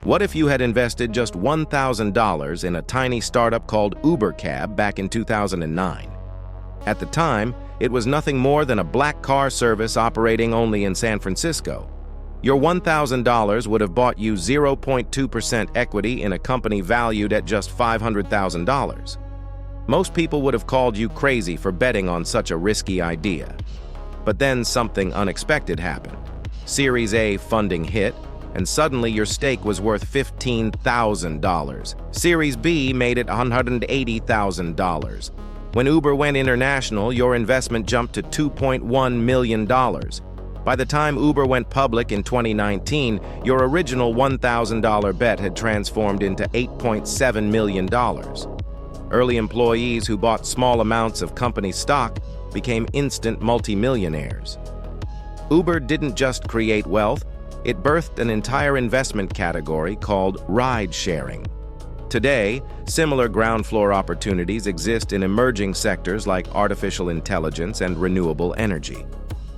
What if you had invested just $1,000 in a tiny startup called Uber Cab back in 2009? At the time, it was nothing more than a black car service operating only in San Francisco. Your $1,000 would have bought you 0.2% equity in a company valued at just $500,000. Most people would have called you crazy for betting on such a risky idea. But then something unexpected happened. Series A funding hit, and suddenly your stake was worth $15,000. Series B made it $180,000. When Uber went international, your investment jumped to $2.1 million. By the time Uber went public in 2019, your original $1,000 bet had transformed into $8.7 million. Early employees who bought small amounts of company stock became instant multimillionaires. Uber didn't just create wealth, it birthed an entire investment category called ride-sharing. Today, similar ground floor opportunities exist in emerging sectors like artificial intelligence and renewable energy.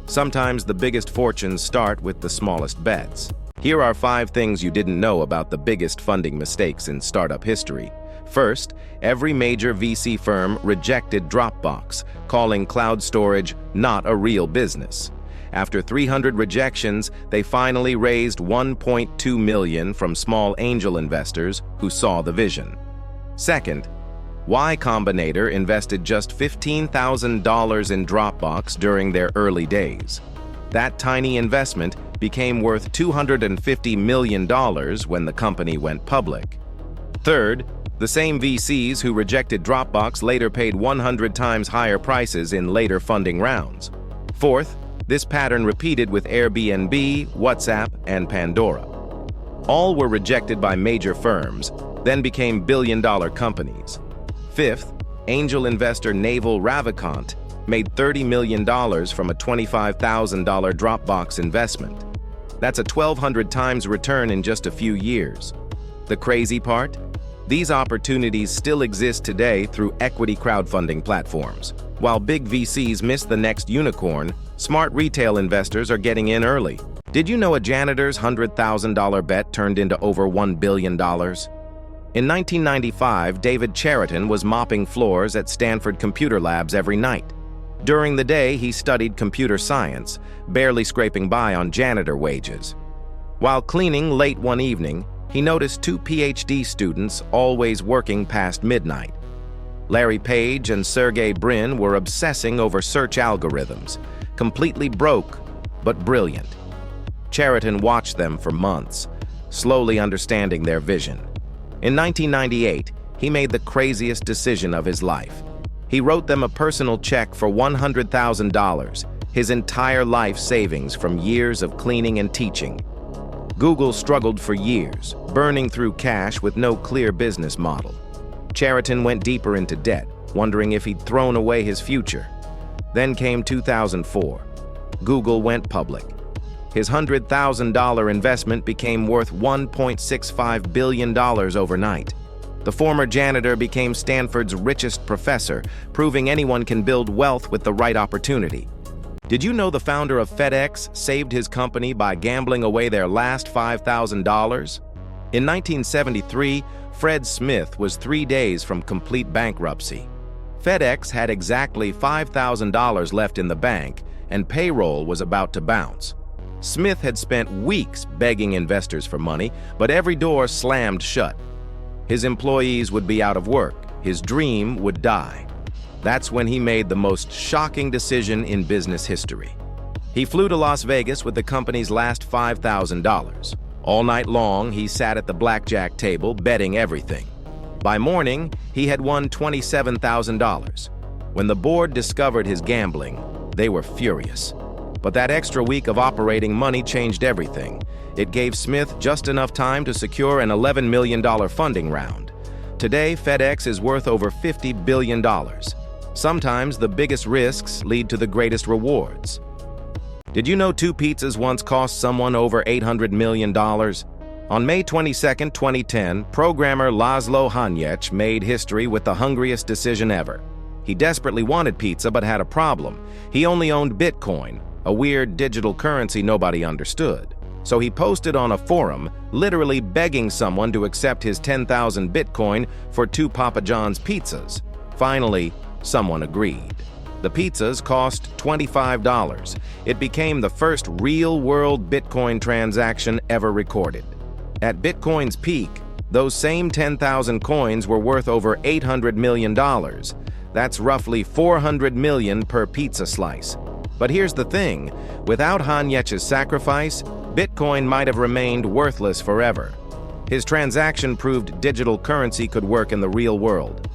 Sometimes the biggest fortunes start with the smallest bets. Here are 5 things you didn't know about the biggest funding mistakes in startup history. First, every major VC firm rejected Dropbox, calling cloud storage not a real business. After 300 rejections, they finally raised $1.2 million from small angel investors who saw the vision. Second, Y Combinator invested just $15,000 in Dropbox during their early days. That tiny investment became worth $250 million when the company went public. Third, the same VCs who rejected Dropbox later paid 100 times higher prices in later funding rounds. Fourth, this pattern repeated with Airbnb, WhatsApp, and Pandora. All were rejected by major firms, then became billion-dollar companies. Fifth, angel investor Naval Ravikant made $30 million from a $25,000 Dropbox investment. That's a 1,200 times return in just a few years. The crazy part? These opportunities still exist today through equity crowdfunding platforms. While big VCs miss the next unicorn, smart retail investors are getting in early. Did you know a janitor's $100,000 bet turned into over $1 billion? In 1995, David Cheriton was mopping floors at Stanford Computer Labs every night. During the day, he studied computer science, barely scraping by on janitor wages. While cleaning late one evening, he noticed 2 PhD students always working past midnight. Larry Page and Sergey Brin were obsessing over search algorithms, completely broke, but brilliant. Cheriton watched them for months, slowly understanding their vision. In 1998, he made the craziest decision of his life. He wrote them a personal check for $100,000, his entire life savings from years of cleaning and teaching. Google struggled for years, burning through cash with no clear business model. Cheriton went deeper into debt, wondering if he'd thrown away his future. Then came 2004. Google went public. His $100,000 investment became worth $1.65 billion overnight. The former janitor became Stanford's richest professor, proving anyone can build wealth with the right opportunity. Did you know the founder of FedEx saved his company by gambling away their last $5,000? In 1973, Fred Smith was 3 days from complete bankruptcy. FedEx had exactly $5,000 left in the bank, and payroll was about to bounce. Smith had spent weeks begging investors for money, but every door slammed shut. His employees would be out of work. His dream would die. That's when he made the most shocking decision in business history. He flew to Las Vegas with the company's last $5,000. All night long, he sat at the blackjack table betting everything. By morning, he had won $27,000. When the board discovered his gambling, they were furious. But that extra week of operating money changed everything. It gave Smith just enough time to secure an $11 million funding round. Today, FedEx is worth over $50 billion. Sometimes the biggest risks lead to the greatest rewards. Did you know 2 pizzas once cost someone over $800 million? On May 22, 2010, programmer Laszlo Hanyecz made history with the hungriest decision ever. He desperately wanted pizza but had a problem. He only owned Bitcoin, a weird digital currency nobody understood. So he posted on a forum, literally begging someone to accept his 10,000 Bitcoin for 2 Papa John's pizzas. Finally, someone agreed. The pizzas cost $25. It became the first real-world Bitcoin transaction ever recorded. At Bitcoin's peak, those same 10,000 coins were worth over $800 million. That's roughly $400 million per pizza slice. But here's the thing, without Hanyech's sacrifice, Bitcoin might have remained worthless forever. His transaction proved digital currency could work in the real world.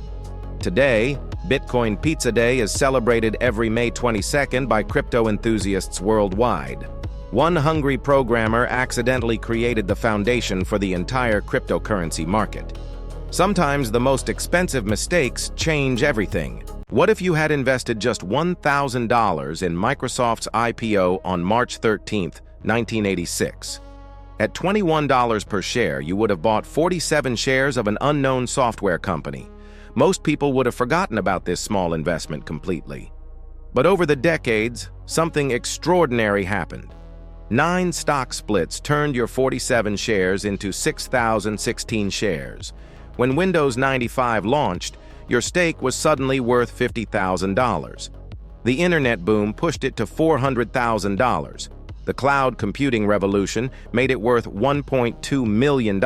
Today, Bitcoin Pizza Day is celebrated every May 22nd by crypto enthusiasts worldwide. One hungry programmer accidentally created the foundation for the entire cryptocurrency market. Sometimes the most expensive mistakes change everything. What if you had invested just $1,000 in Microsoft's IPO on March 13, 1986? At $21 per share, you would have bought 47 shares of an unknown software company. Most people would have forgotten about this small investment completely. But over the decades, something extraordinary happened. 9 stock splits turned your 47 shares into 6,016 shares. When Windows 95 launched, your stake was suddenly worth $50,000. The internet boom pushed it to $400,000. The cloud computing revolution made it worth $1.2 million.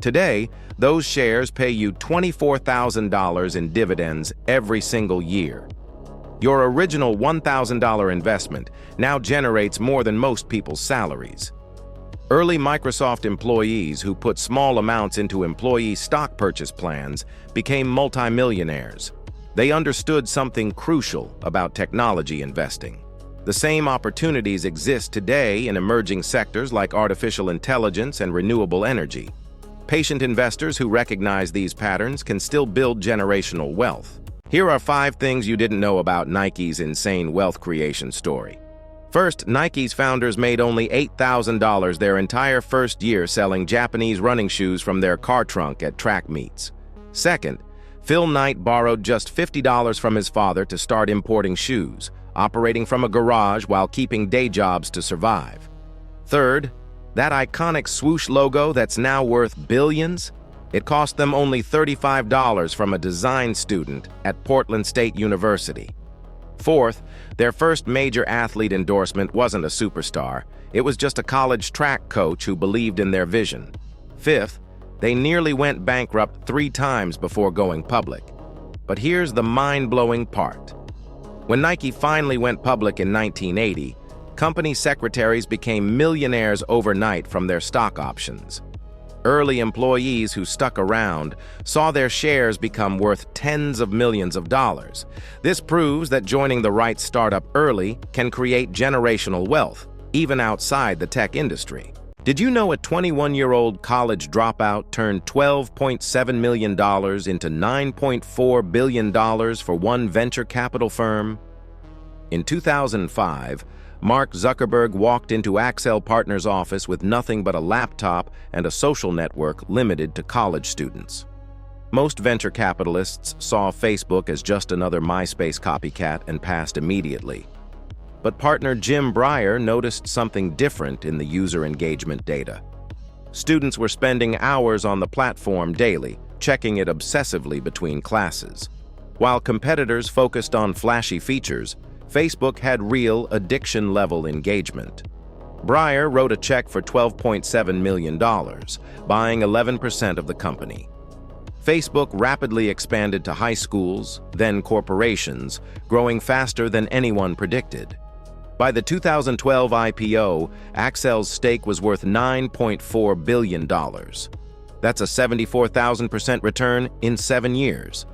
Today, those shares pay you $24,000 in dividends every single year. Your original $1,000 investment now generates more than most people's salaries. Early Microsoft employees who put small amounts into employee stock purchase plans became multimillionaires. They understood something crucial about technology investing. The same opportunities exist today in emerging sectors like artificial intelligence and renewable energy. Patient investors who recognize these patterns can still build generational wealth. Here are 5 things you didn't know about Nike's insane wealth creation story. First, Nike's founders made only $8,000 their entire first year selling Japanese running shoes from their car trunk at track meets. Second, Phil Knight borrowed just $50 from his father to start importing shoes, operating from a garage while keeping day jobs to survive. Third, that iconic swoosh logo that's now worth billions? It cost them only $35 from a design student at Portland State University. Fourth, their first major athlete endorsement wasn't a superstar. It was just a college track coach who believed in their vision. Fifth, they nearly went bankrupt 3 times before going public. But here's the mind-blowing part. When Nike finally went public in 1980, company secretaries became millionaires overnight from their stock options. Early employees who stuck around saw their shares become worth tens of millions of dollars. This proves that joining the right startup early can create generational wealth, even outside the tech industry. Did you know a 21-year-old college dropout turned $12.7 million into $9.4 billion for one venture capital firm? In 2005, Mark Zuckerberg walked into Accel Partners' office with nothing but a laptop and a social network limited to college students. Most venture capitalists saw Facebook as just another MySpace copycat and passed immediately. But partner Jim Breyer noticed something different in the user engagement data. Students were spending hours on the platform daily, checking it obsessively between classes. While competitors focused on flashy features, Facebook had real addiction-level engagement. Breyer wrote a check for $12.7 million, buying 11% of the company. Facebook rapidly expanded to high schools, then corporations, growing faster than anyone predicted. By the 2012 IPO, Accel's stake was worth $9.4 billion. That's a 74,000% return in 7 years.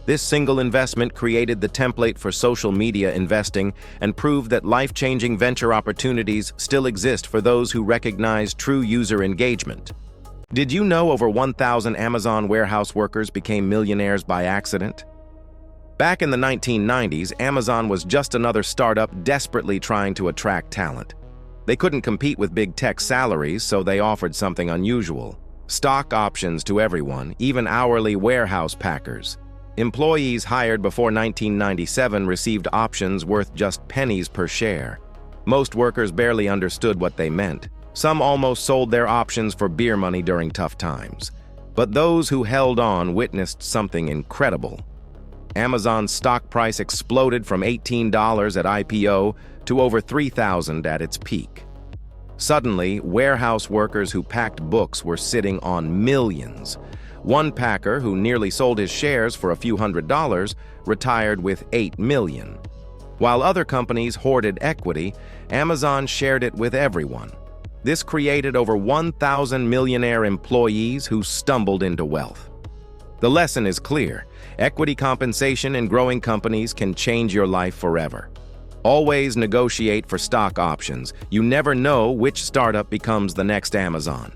This single investment created the template for social media investing and proved that life-changing venture opportunities still exist for those who recognize true user engagement. Did you know over 1,000 Amazon warehouse workers became millionaires by accident? Back in the 1990s, Amazon was just another startup desperately trying to attract talent. They couldn't compete with big tech salaries, so they offered something unusual: stock options to everyone, even hourly warehouse packers. Employees hired before 1997 received options worth just pennies per share. Most workers barely understood what they meant. Some almost sold their options for beer money during tough times. But those who held on witnessed something incredible. Amazon's stock price exploded from $18 at IPO to over $3,000 at its peak. Suddenly, warehouse workers who packed books were sitting on millions. One packer, who nearly sold his shares for a few $100s, retired with $8 million. While other companies hoarded equity, Amazon shared it with everyone. This created over 1,000 millionaire employees who stumbled into wealth. The lesson is clear. Equity compensation in growing companies can change your life forever. Always negotiate for stock options. You never know which startup becomes the next Amazon.